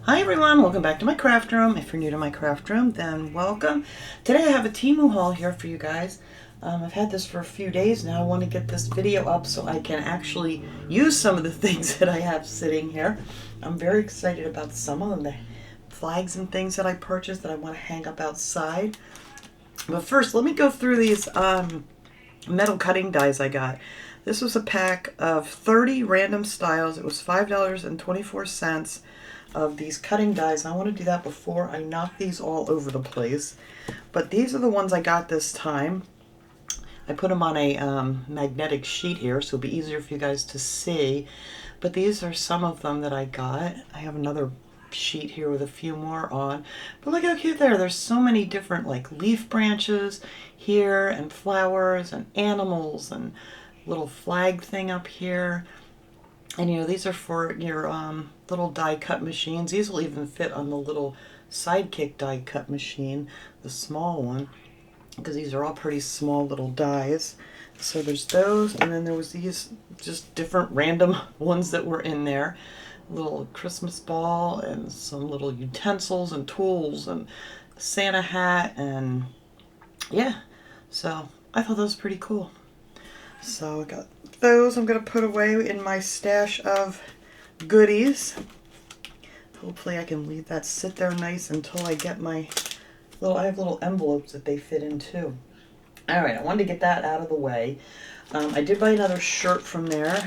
Hi everyone, welcome back to my craft room. If you're new to my craft room, then welcome. Today I have a Temu haul here for you guys. I've had this for a few days now. I want to get this video up so I can actually use some of the things that I have sitting here. I'm very excited about some of them, the flags and things that I purchased that I want to hang up outside. But first, let me go through these metal cutting dies I got. This was a pack of 30 random styles. It was $5.24 of these cutting dies. I want to do that before I knock these all over the place. But these are the ones I got this time. I put them on a magnetic sheet here so it'll be easier for you guys to see. But these are some of them that I got. I have another sheet here with a few more on. But look how cute there's so many different like leaf branches here and flowers and animals and little flag thing up here. And you know, these are for your little die cut machines. These will even fit on the little Sidekick die cut machine, the small one, because these are all pretty small little dies. So there's those, and then there was these just different random ones that were in there. A little Christmas ball and some little utensils and tools and a Santa hat, and yeah, so I thought that was pretty cool. So I got those I'm going to put away in my stash of goodies. Hopefully I can leave that sit there nice until I get my I have little envelopes that they fit in too. Alright, I wanted to get that out of the way. I did buy another shirt from there.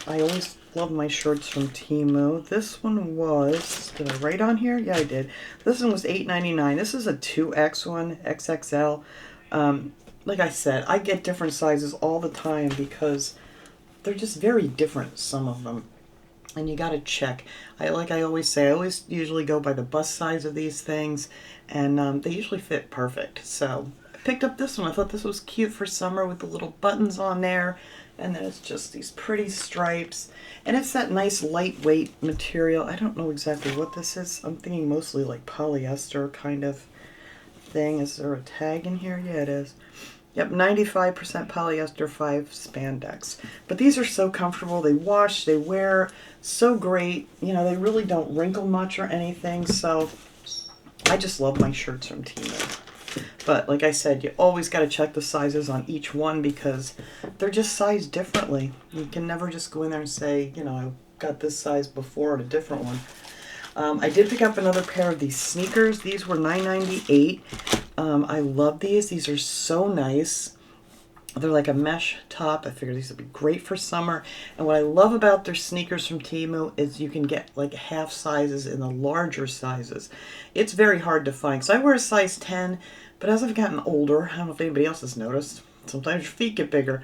I always love my shirts from Temu. This one was, did I write on here? Yeah, I did. This one was $8.99. This is a 2X one, XXL. Like I said, I get different sizes all the time because they're just very different, some of them. And you got to check. Like I always say, I always usually go by the bust size of these things, and they usually fit perfect. So I picked up this one. I thought this was cute for summer with the little buttons on there. And then it's just these pretty stripes. And it's that nice lightweight material. I don't know exactly what this is. I'm thinking mostly like polyester kind of thing. Is there a tag in here? Yeah, it is. Yep, 95% polyester, 5 spandex. But these are so comfortable. They wash, they wear so great. You know, they really don't wrinkle much or anything. So I just love my shirts from Temu. But like I said, you always got to check the sizes on each one because they're just sized differently. You can never just go in there and say, you know, I got this size before at a different one. I did pick up another pair of these sneakers. These were $9.98. I love these. These are so nice. They're like a mesh top. I figured these would be great for summer. And what I love about their sneakers from Temu is you can get like half sizes in the larger sizes. It's very hard to find. So I wear a size 10, but as I've gotten older, I don't know if anybody else has noticed, sometimes your feet get bigger.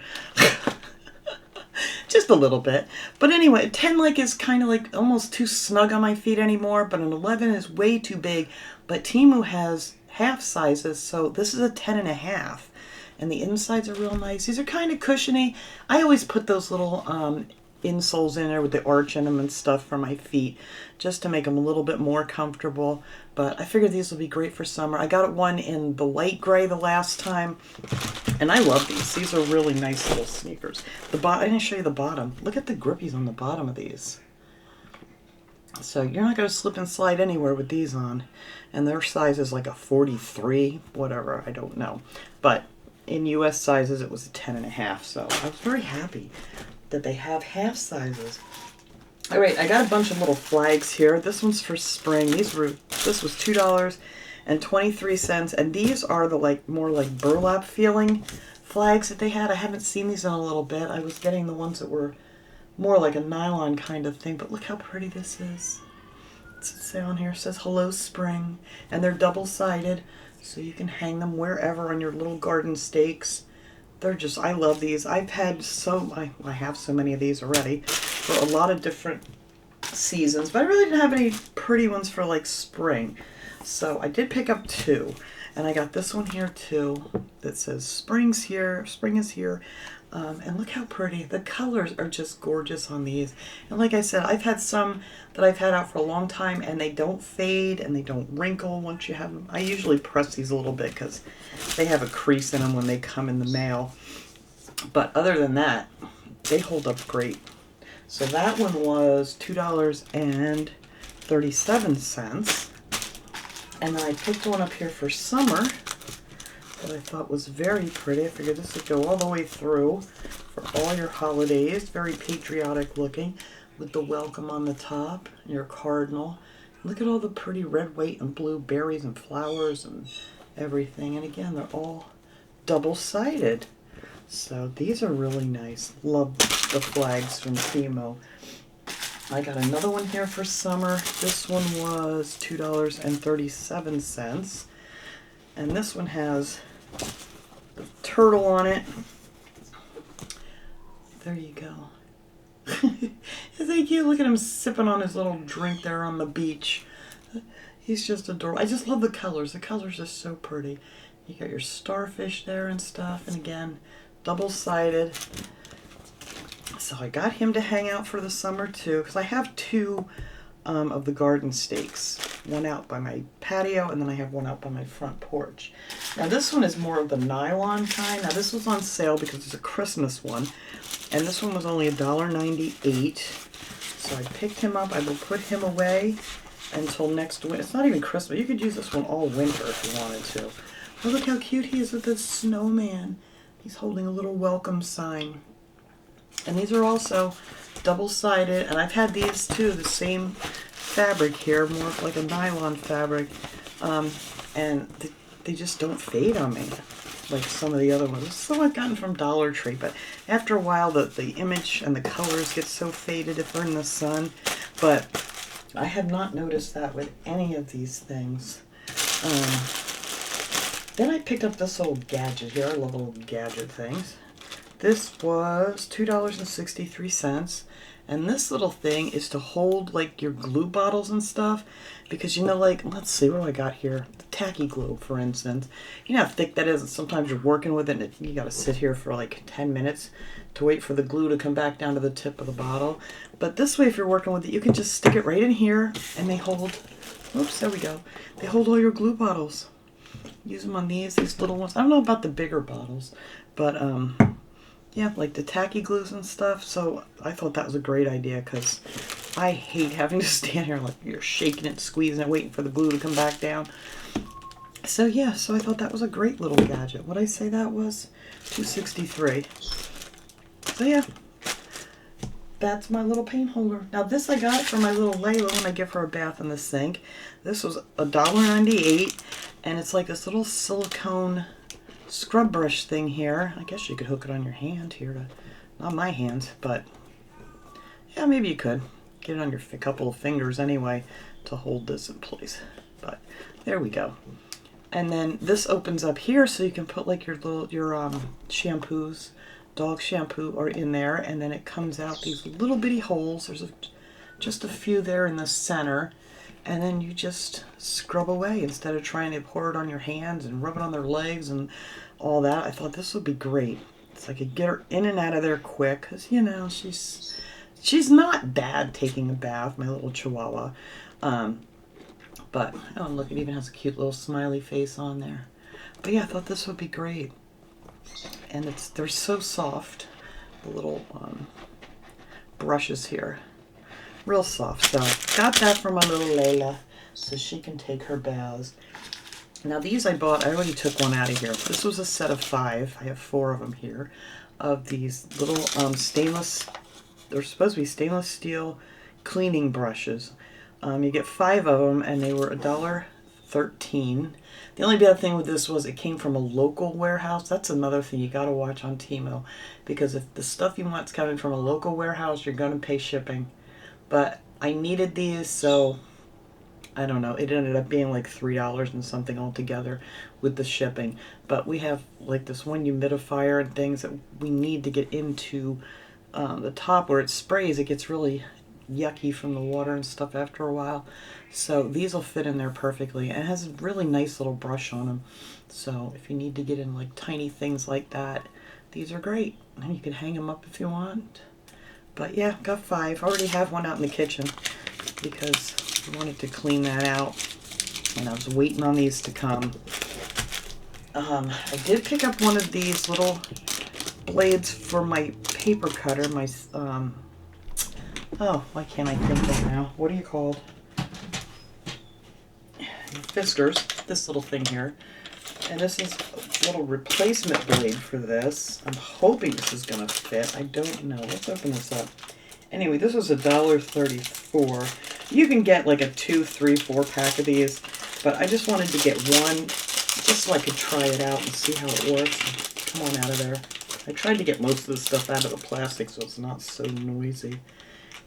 Just a little bit. But anyway, 10 like is kind of like almost too snug on my feet anymore, but an 11 is way too big. But Temu has half sizes, so this is a 10.5. And the insides are real nice. These are kind of cushiony. I always put those little insoles in there with the arch in them and stuff for my feet just to make them a little bit more comfortable. But I figured these will be great for summer. I got one in the light gray the last time, and I love these. These are really nice little sneakers. I didn't show you the bottom. Look at the grippies on the bottom of these. So you're not going to slip and slide anywhere with these on. And their size is like a 43, whatever, I don't know. But in US sizes, it was a 10.5. So I was very happy that they have half sizes. All right, I got a bunch of little flags here. This one's for spring. This was $2.23, and these are the more like burlap feeling flags that they had. I haven't seen these in a little bit. I was getting the ones that were more like a nylon kind of thing, but look how pretty this is. What's it say on here? It says Hello Spring, and they're double-sided, so you can hang them wherever on your little garden stakes. They're just, I love these. I've had I have so many of these already for a lot of different seasons, but I really didn't have any pretty ones for like spring. So I did pick up 2, and I got this one here too that says spring is here. And look how pretty. The colors are just gorgeous on these. And like I said, I've had some that I've had out for a long time, and they don't fade and they don't wrinkle once you have them. I usually press these a little bit because they have a crease in them when they come in the mail. But other than that, they hold up great. So that one was $2.23. $2.37. And then I picked one up here for summer that I thought was very pretty. I figured this would go all the way through for all your holidays. Very patriotic looking with the welcome on the top, your cardinal. Look at all the pretty red, white, and blue berries and flowers and everything. And again, they're all double-sided. So these are really nice. Love the flags from Temu. I got another one here for summer. This one was $2.37. And this one has the turtle on it. There you go. Isn't he cute? Look at him sipping on his little drink there on the beach. He's just adorable. I just love the colors. The colors are so pretty. You got your starfish there and stuff. And again, double-sided. So I got him to hang out for the summer too, because I have two of the garden stakes. One out by my patio, and then I have one out by my front porch. Now this one is more of the nylon kind. Now this was on sale because it's a Christmas one. And this one was only $1.98. So I picked him up. I will put him away until next winter. It's not even Christmas. You could use this one all winter if you wanted to. Oh, look how cute he is with this snowman. He's holding a little welcome sign. And these are also double-sided. And I've had these too, the same fabric here, more like a nylon fabric. And they just don't fade on me like some of the other ones. This is what I've gotten from Dollar Tree, but after a while the image and the colors get so faded if they're in the sun. But I have not noticed that with any of these things. Then I picked up this little gadget here. I love little gadget things. This was $2.63. And this little thing is to hold like your glue bottles and stuff. Because you know, like, let's see, what do I got here? The tacky glue, for instance. You know how thick that is, and sometimes you're working with it and you gotta sit here for like 10 minutes to wait for the glue to come back down to the tip of the bottle. But this way, if you're working with it, you can just stick it right in here and they hold, oops, there we go. They hold all your glue bottles. Use them on these little ones. I don't know about the bigger bottles, but yeah, like the tacky glues and stuff. So I thought that was a great idea because I hate having to stand here like you're shaking it, squeezing it, waiting for the glue to come back down. So yeah, so I thought that was a great little gadget. What'd I say that was? $2.63. So yeah, that's my little paint holder. Now this I got for my little Layla when I give her a bath in the sink. This was $1.98, and it's like this little silicone scrub brush thing here. I guess you could hook it on your hand here to, not my hand, but yeah, maybe you could get it on your couple of fingers anyway to hold this in place. But there we go. And then this opens up here so you can put like your little shampoos, dog shampoo, are in there, and then it comes out these little bitty holes. There's just a few there in the center. And then you just scrub away instead of trying to pour it on your hands and rub it on their legs and all that. I thought this would be great. So I could get her in and out of there quick because, you know, she's not bad taking a bath, my little Chihuahua. But, oh, look, it even has a cute little smiley face on there. But yeah, I thought this would be great. And they're so soft, the little brushes here. Real soft. So got that for my little Layla so she can take her baths. Now these I bought, I already took one out of here. This was a set of 5. I have 4 of them here. Of these little stainless, they're supposed to be stainless steel cleaning brushes. You get 5 of them and they were $1.13. The only bad thing with this was it came from a local warehouse. That's another thing you got to watch on Temu. Because if the stuff you want is coming from a local warehouse, you're going to pay shipping. But I needed these, so I don't know. It ended up being like $3 and something altogether with the shipping. But we have like this one humidifier and things that we need to get into the top where it sprays. It gets really yucky from the water and stuff after a while. So these will fit in there perfectly. And it has a really nice little brush on them. So if you need to get in like tiny things like that, these are great. And you can hang them up if you want. But yeah, got 5. I already have one out in the kitchen because I wanted to clean that out. And I was waiting on these to come. I did pick up one of these little blades for my paper cutter. My, oh, why can't I think of it now? What are you called? Fisters, this little thing here. And this is a little replacement blade for this. I'm hoping this is going to fit. I don't know. Let's open this up. Anyway, this was $1.34. You can get like a 2, 3, 4 pack of these, but I just wanted to get one just so I could try it out and see how it works. Come on out of there. I tried to get most of this stuff out of the plastic so it's not so noisy.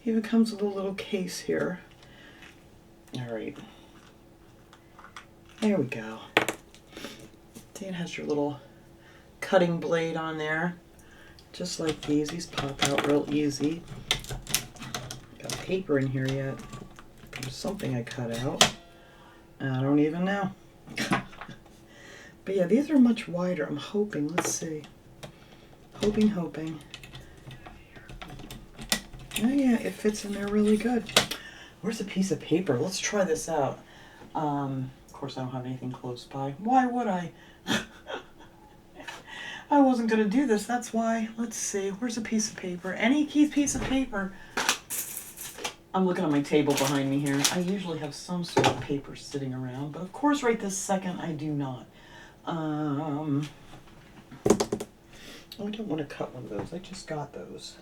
Even comes with a little case here. Alright. There we go. See, it has your little cutting blade on there. Just like these. These pop out real easy. Got paper in here yet. There's something I cut out. I don't even know. But yeah, these are much wider. I'm hoping. Let's see. Hoping. Oh yeah, it fits in there really good. Where's a piece of paper? Let's try this out. Of course, I don't have anything close by. Why would I? I wasn't going to do this, that's why. Let's see, where's a piece of paper? Any piece of paper? I'm looking at my table behind me here. I usually have some sort of paper sitting around, but of course right this second I do not. Oh, I don't want to cut one of those. I just got those.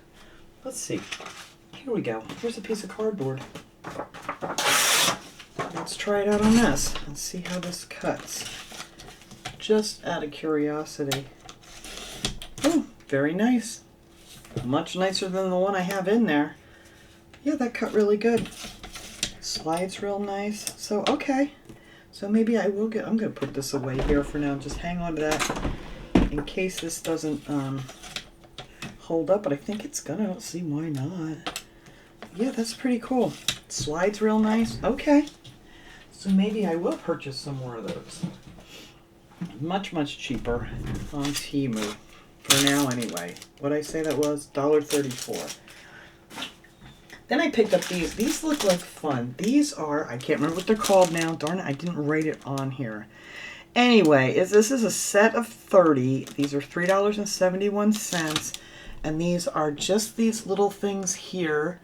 Let's see. Here we go. Here's a piece of cardboard. Let's try it out on this and see how this cuts. Just out of curiosity. Oh, very nice. Much nicer than the one I have in there. Yeah, that cut really good. Slides real nice. So, okay. So maybe I will I'm going to put this away here for now. Just hang on to that in case this doesn't hold up. But I think it's going to. I don't see why not. Yeah, that's pretty cool. Slides real nice. Okay. So maybe I will purchase some more of those. Much, much cheaper on Temu. For now, anyway. What'd I say that was? $1.34. Then I picked up these. These look like fun. These are, I can't remember what they're called now. Darn it, I didn't write it on here. Anyway, this is a set of 30. These are $3.71. And these are just these little things here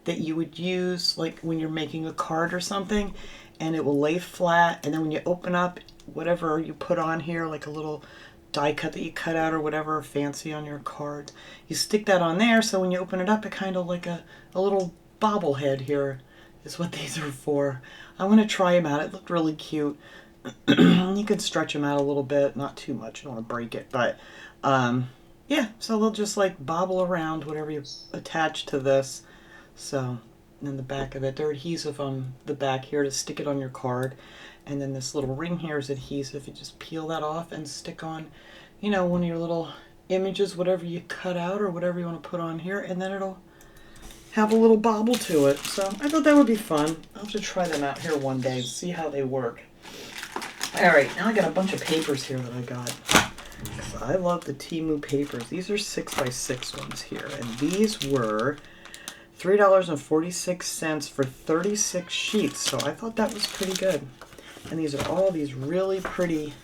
that you would use like when you're making a card or something. And it will lay flat. And then when you open up whatever you put on here, like a little die cut that you cut out or whatever fancy on your card, you stick that on there, so when you open it up, it kind of like a little bobblehead here is what these are for. I'm going to try them out. It looked really cute. You could stretch them out a little bit, not too much, I don't want to break it, but yeah, so they'll just like bobble around whatever you attach to this. So in the back of it, they're adhesive on the back here to stick it on your card. And then this little ring here is adhesive. You just peel that off and stick on, you know, one of your little images, whatever you cut out or whatever you want to put on here, and then it'll have a little bobble to it. So I thought that would be fun. I'll have to try them out here one day and see how they work. Alright, now I got a bunch of papers here that I got. So I love the Temu papers. These are 6x6 ones here, and these were $3.46 for 36 sheets, so I thought that was pretty good. And these are all these really pretty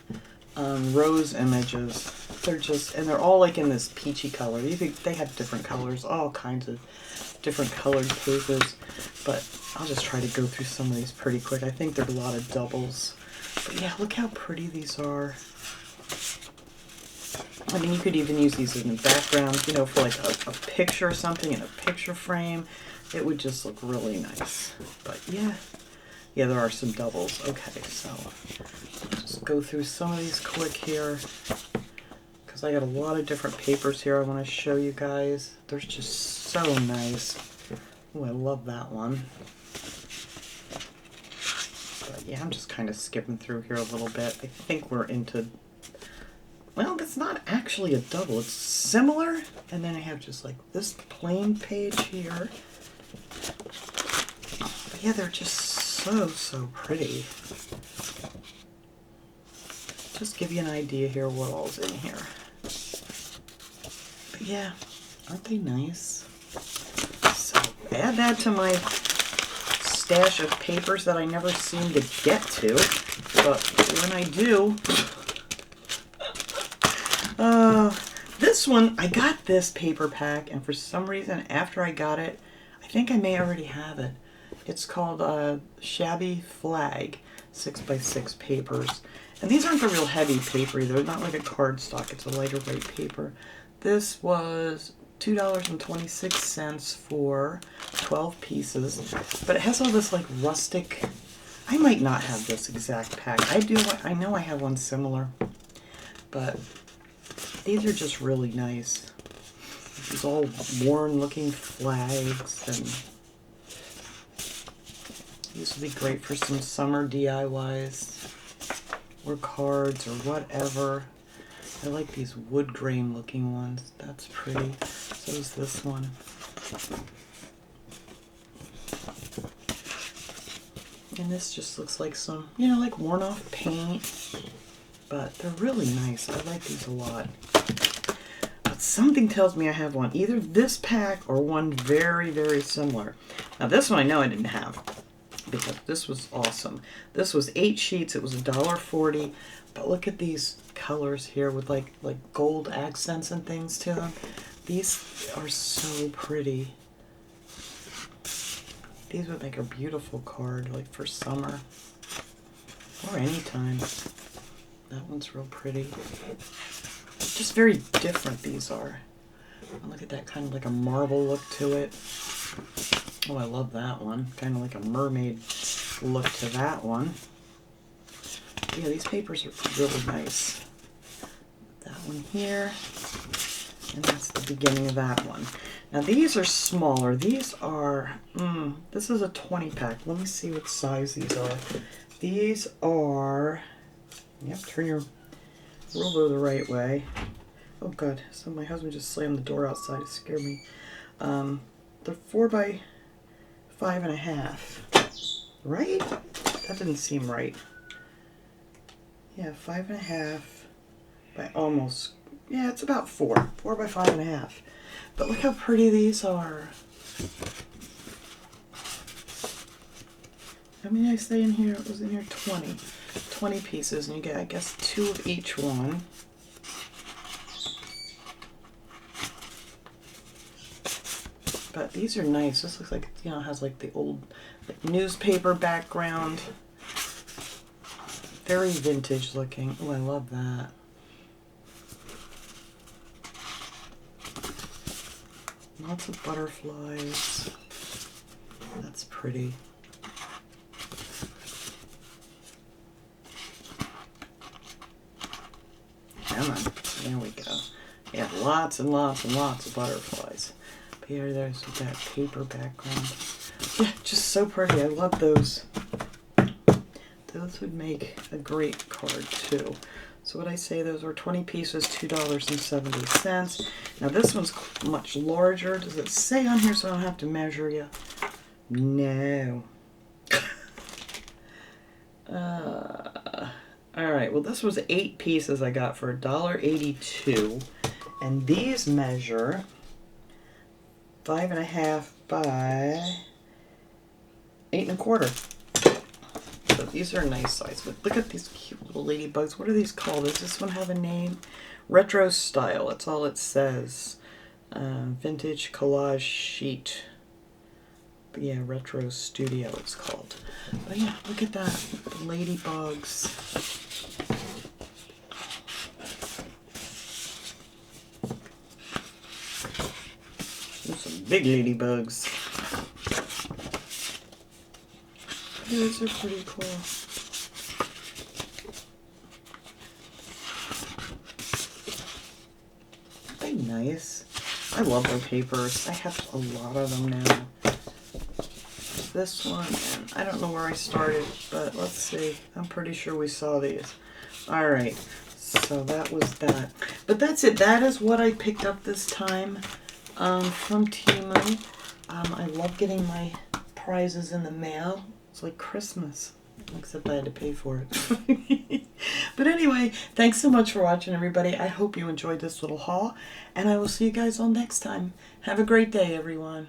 rose images. They're just, and they're all like in this peachy color. They have different colors, all kinds of different colored papers. But I'll just try to go through some of these pretty quick. I think there are a lot of doubles. But yeah, look how pretty these are. I mean, you could even use these in the background, you know, for like a picture or something in a picture frame. It would just look really nice. But yeah. Yeah, there are some doubles. Okay, so just go through some of these quick here because I got a lot of different papers here I want to show you guys. They're just so nice. Oh, I love that one. But yeah, I'm just kind of skipping through here a little bit. I think we're into, well, it's not actually a double. It's similar. And then I have just like this plain page here. But yeah, they're just so pretty. Just give you an idea here what all's in here. But yeah, aren't they nice? So add that to my stash of papers that I never seem to get to. But when I do, this one, I got this paper pack, and for some reason after I got it, I think I may already have it. It's called Shabby Flag. 6x6 papers. And these aren't the real heavy paper. They're not like a cardstock. It's a lighter weight paper. This was $2.26 for 12 pieces. But it has all this like rustic... I might not have this exact pack. I do. I know I have one similar. But these are just really nice. These all worn looking flags, and these would be great for some summer DIYs or cards or whatever. I like these wood grain looking ones. That's pretty. So is this one. And this just looks like some, you know, like worn off paint. But they're really nice. I like these a lot. But something tells me I have one. Either this pack or one very, very similar. Now this one I know I didn't have, because this was awesome. This was 8 sheets. It was $1.40. But look at these colors here with like gold accents and things to them. These are so pretty. These would make a beautiful card, like for summer or anytime. That one's real pretty. Just very different these are. And look at that, kind of like a marble look to it. Oh, I love that one. Kind of like a mermaid look to that one. Yeah, these papers are really nice. That one here. And that's the beginning of that one. Now these are smaller. These are, this is a 20 pack. Let me see what size these are. These are, yep, turn your ruler the right way. Oh God, so my husband just slammed the door outside. It scared me. They're 4 by 5.5. Right? That didn't seem right. Yeah, 5.5 by almost, yeah, it's about 4. 4 by 5.5. But look how pretty these are. How many did I say in here? It was in here 20. 20 pieces, and you get, I guess, 2 of each one. But these are nice. This looks like, you know, it has like the old like newspaper background. Very vintage looking. Oh, I love that. Lots of butterflies. That's pretty. Come on. There we go. Yeah, lots and lots and lots of butterflies. But here, there's that paper background. Yeah, just so pretty. I love those. Those would make a great card too. So what I say, those were 20 pieces, $2.70. Now this one's much larger. Does it say on here so I don't have to measure you? No. Alright, well this was 8 pieces I got for $1.82. And these measure 5.5 by 8.25. So these are a nice size. But look at these cute little ladybugs. What are these called? Does this one have a name? Retro style. That's all it says. Vintage collage sheet. But yeah, Retro Studio it's called. But yeah, look at that. The ladybugs. There's some big ladybugs. These are pretty cool. Aren't they nice? I love their papers. I have a lot of them now. This one, and I don't know where I started, but let's see. I'm pretty sure we saw these. Alright, so that was that. But that's it. That is what I picked up this time from Temu. I love getting my prizes in the mail. It's like Christmas, except I had to pay for it. But anyway, thanks so much for watching, everybody. I hope you enjoyed this little haul, and I will see you guys all next time. Have a great day, everyone.